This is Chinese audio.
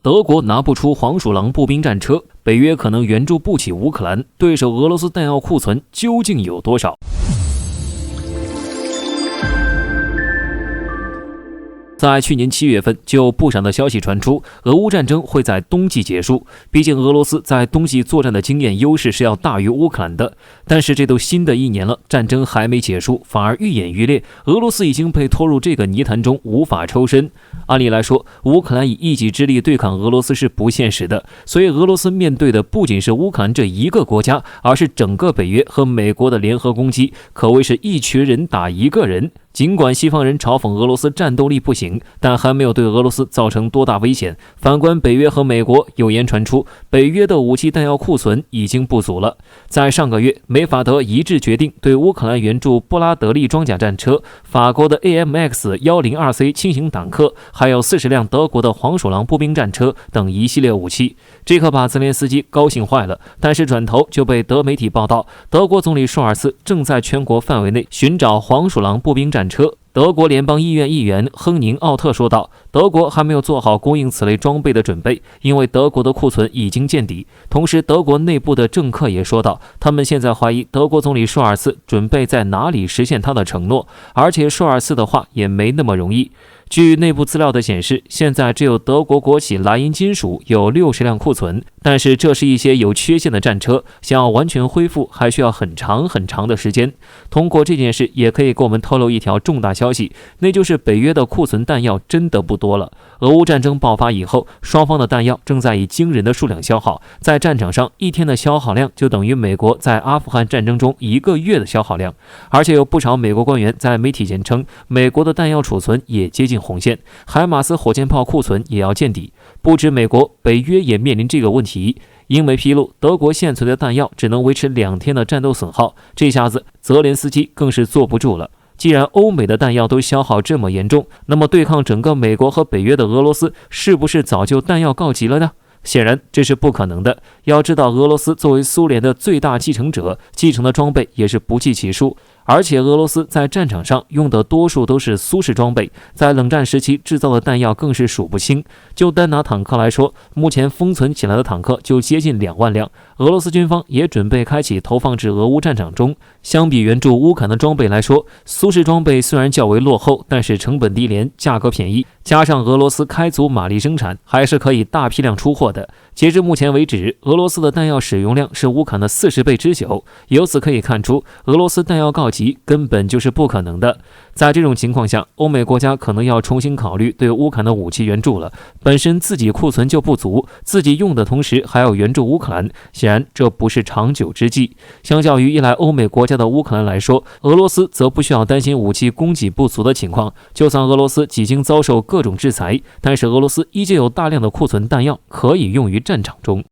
德国拿不出黄鼠狼步兵战车，北约可能援助不起乌克兰，对手俄罗斯弹药库存究竟有多少？在去年7月份，就有不少的消息传出，俄乌战争会在冬季结束。毕竟俄罗斯在冬季作战的经验优势是要大于乌克兰的。但是这都新的一年了，战争还没结束，反而愈演愈烈。俄罗斯已经被拖入这个泥潭中，无法抽身。按理来说，乌克兰以一己之力对抗俄罗斯是不现实的，所以俄罗斯面对的不仅是乌克兰这一个国家，而是整个北约和美国的联合攻击，可谓是一群人打一个人。尽管西方人嘲讽俄罗斯战斗力不行，但还没有对俄罗斯造成多大危险。反观北约和美国，有言传出，北约的武器弹药库存已经不足了。在上个月，美法德一致决定对乌克兰援助布拉德利装甲战车、法国的 AMX-102C 轻型坦克，还有40辆德国的黄鼠狼步兵战车等一系列武器。这可把泽连斯基高兴坏了，但是转头就被德媒体报道，德国总理舒尔茨正在全国范围内寻找黄鼠狼步兵战车。德国联邦医院议员亨宁奥特说道，德国还没有做好供应此类装备的准备，因为德国的库存已经见底。同时，德国内部的政客也说道，他们现在怀疑德国总理舒尔茨准备在哪里实现他的承诺，而且舒尔茨的话也没那么容易。据内部资料的显示，现在只有德国国企莱茵金属有60辆库存，但是这是一些有缺陷的战车，想要完全恢复还需要很长的时间。通过这件事也可以给我们透露一条重大消息，那就是北约的库存弹药真的不多了。俄乌战争爆发以后，双方的弹药正在以惊人的数量消耗，在战场上一天的消耗量就等于美国在阿富汗战争中1个月的消耗量。而且有不少美国官员在媒体间称，美国的弹药储存也接近红线，海马斯火箭炮库存也要见底。不止美国，北约也面临这个问题。英媒披露，德国现存的弹药只能维持2天的战斗损耗，这下子泽连斯基更是坐不住了。既然欧美的弹药都消耗这么严重，那么对抗整个美国和北约的俄罗斯，是不是早就弹药告急了呢？显然这是不可能的。要知道，俄罗斯作为苏联的最大继承者，继承的装备也是不计其数。而且俄罗斯在战场上用的多数都是苏式装备，在冷战时期制造的弹药更是数不清。就单拿坦克来说，目前封存起来的坦克就接近2万辆。俄罗斯军方也准备开启投放至俄乌战场中。相比援助乌克兰的装备来说，苏式装备虽然较为落后，但是成本低廉，价格便宜，加上俄罗斯开足马力生产，还是可以大批量出货的。截至目前为止，俄罗斯的弹药使用量是乌克兰的40倍之久，由此可以看出，俄罗斯弹药告急根本就是不可能的。在这种情况下，欧美国家可能要重新考虑对乌克兰的武器援助了。本身自己库存就不足，自己用的同时还要援助乌克兰，显然这不是长久之计。相较于依赖欧美国家的乌克兰来说，俄罗斯则不需要担心武器供给不足的情况。就算俄罗斯几经遭受各种制裁，但是俄罗斯依旧有大量的库存弹药可以用于战场中。